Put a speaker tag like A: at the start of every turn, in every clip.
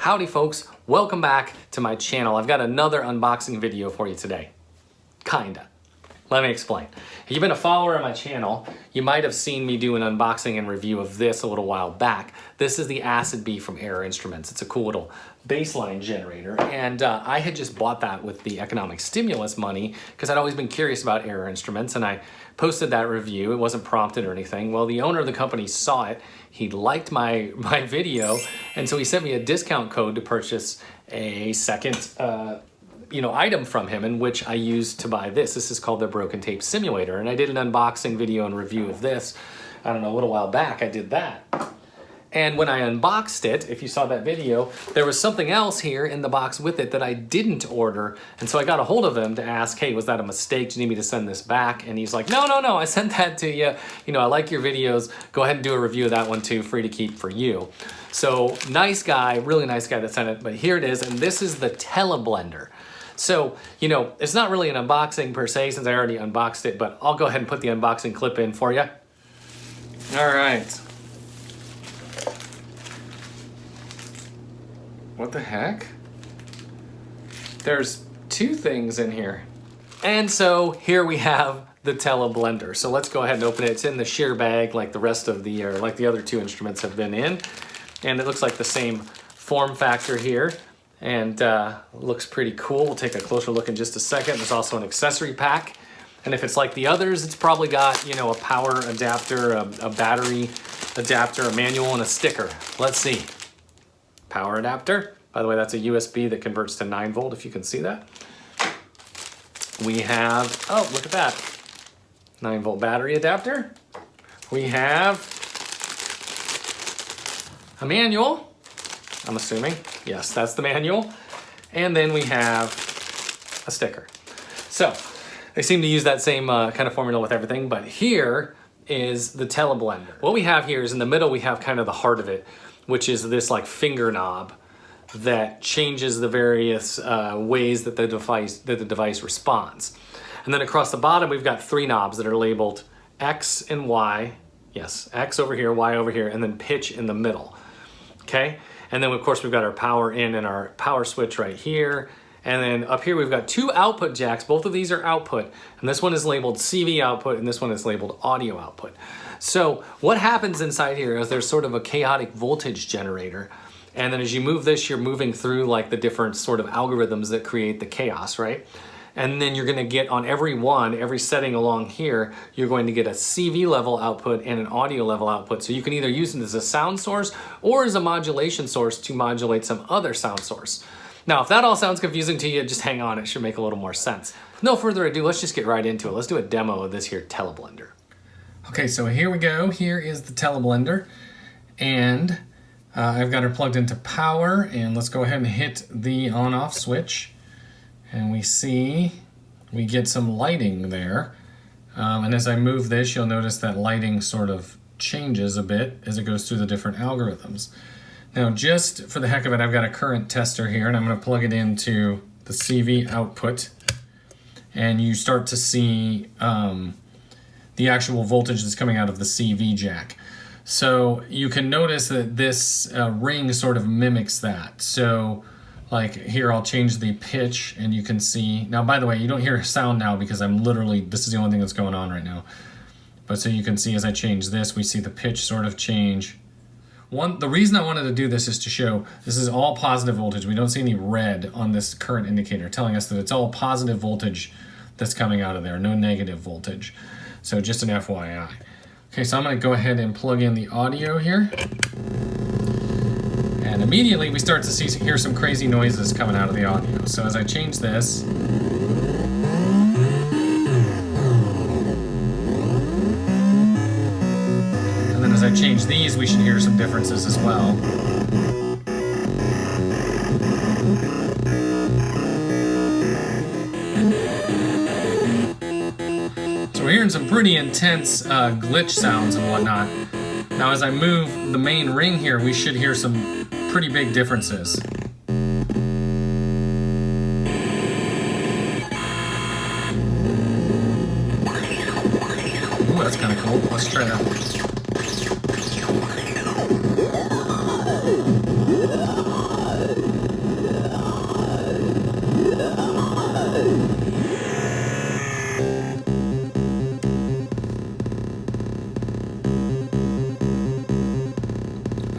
A: Howdy folks, welcome back to my channel. I've got another unboxing video for you today. Kinda. Let me explain. If you've been a follower of my channel, you might have seen me do an unboxing and review of this a little while back. This is the Acid Bee from Error Instruments. It's a cool little bassline generator, and I had just bought that with the economic stimulus money because I'd always been curious about Error Instruments, and I posted that review. It wasn't prompted or anything. Well, the owner of the company saw it. He liked my video, and so he sent me a discount code to purchase a second item from him, in which I used to buy this. This is called the Broken Tape Simulator, and I did an unboxing video and review of this, I don't know, a little while back. I did that. And when I unboxed it, if you saw that video, there was something else here in the box with it that I didn't order. And so I got a hold of him to ask, hey, was that a mistake? Do you need me to send this back? And he's like, no, I sent that to you. You know, I like your videos. Go ahead and do a review of that one too, free to keep for you. So nice guy, really nice guy that sent it. But here it is, and this is the Tele Blender. So, you know, it's not really an unboxing per se since I already unboxed it, but I'll go ahead and put the unboxing clip in for you. All right. What the heck? There's two things in here. And so here we have the Tele Blender. So let's go ahead and open it. It's in the sheer bag like the rest of the, like the other two instruments have been in. And it looks like the same form factor here. And looks pretty cool. We'll take a closer look in just a second. There's also an accessory pack. And if it's like the others, it's probably got, you know, a power adapter, a battery adapter, a manual, and a sticker. Let's see. Power adapter. By the way, that's a USB that converts to 9 volt, if you can see that. We have, oh, look at that. 9 volt battery adapter. We have a manual, I'm assuming. Yes, that's the manual. And then we have a sticker. So they seem to use that same kind of formula with everything, but here is the Tele Blender. What we have here is in the middle, we have kind of the heart of it, which is this like finger knob that changes the various ways that the device responds. And then across the bottom, we've got 3 knobs that are labeled X and Y. Yes, X over here, Y over here, and then pitch in the middle. Okay? And then of course we've got our power in and our power switch right here. And then up here we've got 2 output jacks. Both of these are output. And this one is labeled CV output and this one is labeled audio output. So what happens inside here is there's sort of a chaotic voltage generator. And then as you move this, you're moving through like the different sort of algorithms that create the chaos, right? And then you're gonna get on every setting along here, you're going to get a CV level output and an audio level output. So you can either use it as a sound source or as a modulation source to modulate some other sound source. Now, if that all sounds confusing to you, just hang on, it should make a little more sense. No further ado, let's just get right into it. Let's do a demo of this here Tele Blender. Okay, so here we go. Here is the Tele Blender. And I've got her plugged into power, and let's go ahead and hit the on-off switch. And we get some lighting there. And as I move this, you'll notice that lighting sort of changes a bit as it goes through the different algorithms. Now, just for the heck of it, I've got a current tester here, and I'm going to plug it into the CV output. And you start to see the actual voltage that's coming out of the CV jack. So you can notice that this ring sort of mimics that. So like here, I'll change the pitch and you can see, now by the way, you don't hear a sound now because I'm literally, this is the only thing that's going on right now. But so you can see as I change this, we see the pitch sort of change. The reason I wanted to do this is to show this is all positive voltage. We don't see any red on this current indicator telling us that it's all positive voltage that's coming out of there, no negative voltage. So just an FYI. Okay, so I'm gonna go ahead and plug in the audio here. And immediately we start to hear some crazy noises coming out of the audio. So as I change this, and then as I change these, we should hear some differences as well. So we're hearing some pretty intense glitch sounds and whatnot. Now as I move the main ring here, we should hear some pretty big differences. Ooh, that's kind of cool. Let's try that.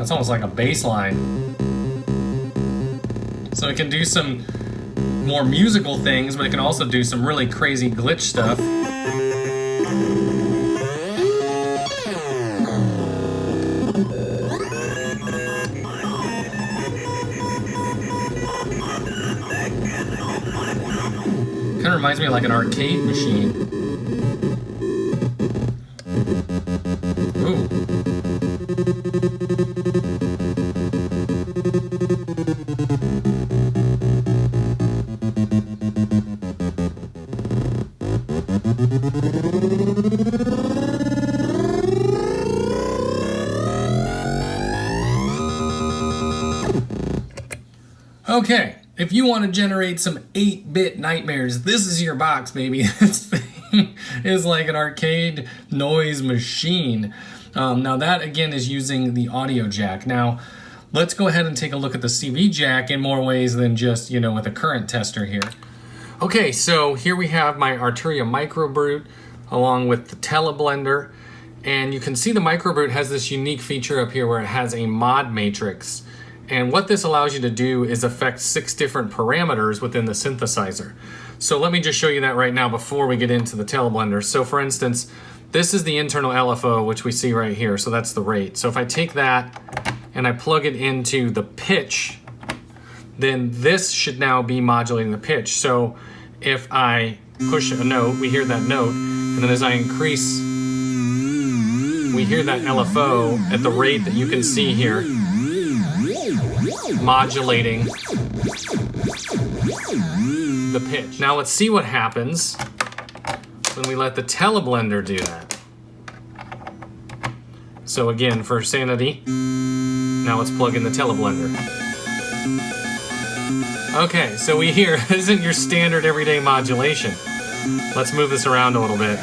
A: That's almost like a bass line. So it can do some more musical things, but it can also do some really crazy glitch stuff. Kind of reminds me of like an arcade machine. Ooh. Okay, if you want to generate some 8-bit nightmares, this is your box, baby. This thing is like an arcade noise machine. Now that, again, is using the audio jack. Now, let's go ahead and take a look at the CV jack in more ways than just, you know, with a current tester here. Okay, so here we have my Arturia Microbrute along with the Tele Blender. And you can see the Microbrute has this unique feature up here where it has a mod matrix. And what this allows you to do is affect 6 different parameters within the synthesizer. So let me just show you that right now before we get into the Tele Blender. So for instance, this is the internal LFO, which we see right here. So that's the rate. So if I take that and I plug it into the pitch, then this should now be modulating the pitch. So if I push a note, we hear that note, and then as I increase, we hear that LFO at the rate that you can see here, modulating the pitch. Now let's see what happens when we let the Tele Blender do that. So again, for sanity, now let's plug in the Tele Blender. Okay, so we hear, this isn't your standard everyday modulation. Let's move this around a little bit.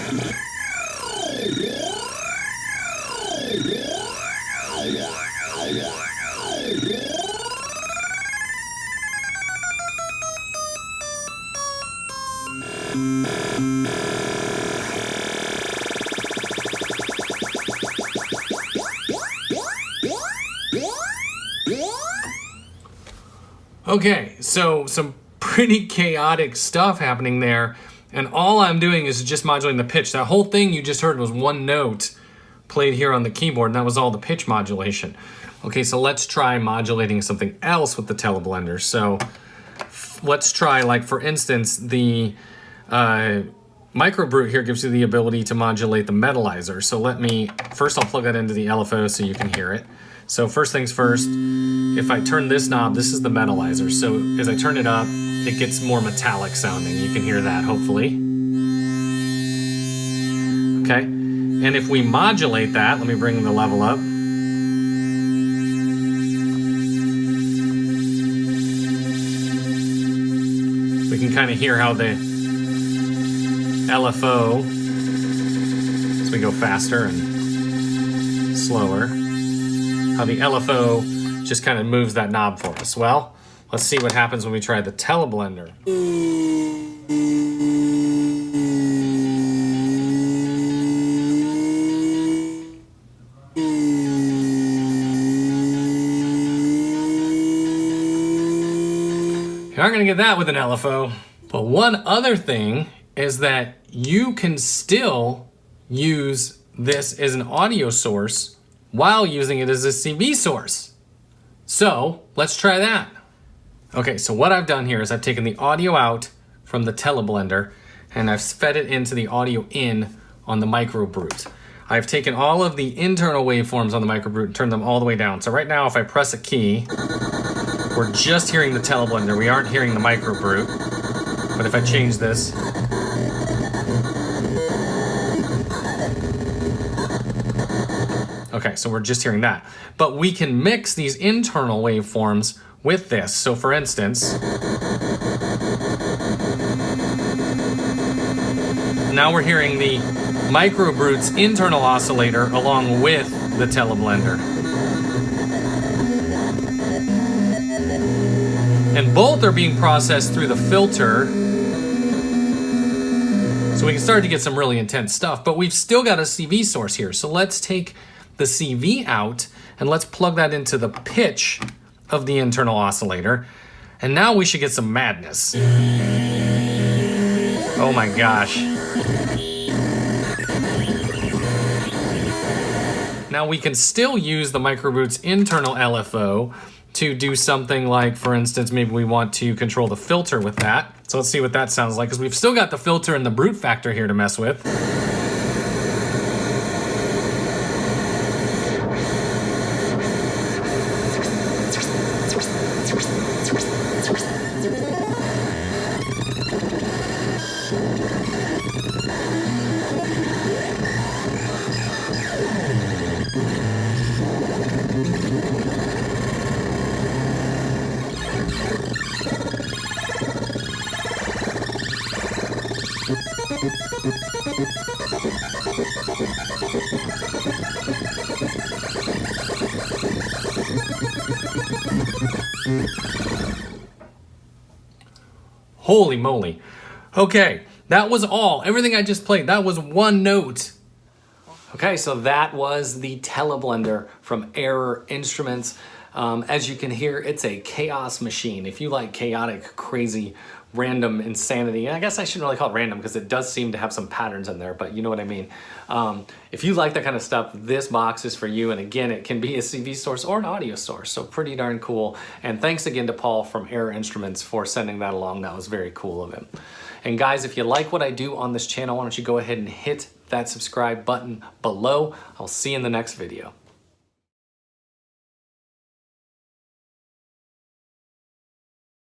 A: Okay, so some pretty chaotic stuff happening there, and all I'm doing is just modulating the pitch. That whole thing you just heard was one note played here on the keyboard, and that was all the pitch modulation. Okay, so let's try modulating something else with the Tele Blender. So let's try, like for instance, the Microbrute here gives you the ability to modulate the metalizer. So first I'll plug that into the LFO so you can hear it. So first things first, if I turn this knob, this is the metalizer. So as I turn it up, it gets more metallic sounding. You can hear that, hopefully. Okay, and if we modulate that, let me bring the level up. We can kind of hear how the LFO, as we go faster and slower, how the LFO just kind of moves that knob for us. Well, let's see what happens when we try the Tele Blender. You aren't going to get that with an LFO. But one other thing is that you can still use this as an audio source while using it as a CV source. So let's try that. Okay, so what I've done here is I've taken the audio out from the Tele Blender and I've fed it into the audio in on the Microbrute. I've taken all of the internal waveforms on the Microbrute and turned them all the way down. So right now, if I press a key, we're just hearing the Tele Blender. We aren't hearing the Microbrute. But if I change this, okay, so we're just hearing that. But we can mix these internal waveforms with this. So for instance, now we're hearing the Microbrute's internal oscillator along with the Tele Blender. And both are being processed through the filter. So we can start to get some really intense stuff, but we've still got a CV source here. So let's take the CV out And let's plug that into the pitch of the internal oscillator. And now we should get some madness. Oh my gosh. Now we can still use the Microboot's internal LFO to do something like, for instance, maybe we want to control the filter with that. So let's see what that sounds like, because we've still got the filter and the brute factor here to mess with. Holy moly. Okay, that was all. Everything I just played, that was one note. Okay, so that was the Tele Blender from Error Instruments. As you can hear, it's a chaos machine. If you like chaotic, crazy, random insanity, and I guess I shouldn't really call it random because it does seem to have some patterns in there, but you know what I mean. If you like that kind of stuff, this box is for you. And again, it can be a CV source or an audio source, so pretty darn cool. And thanks again to Paul from Error Instruments for sending that along. That was very cool of him. And guys, if you like what I do on this channel, why don't you go ahead and hit that subscribe button below. I'll see you in the next video.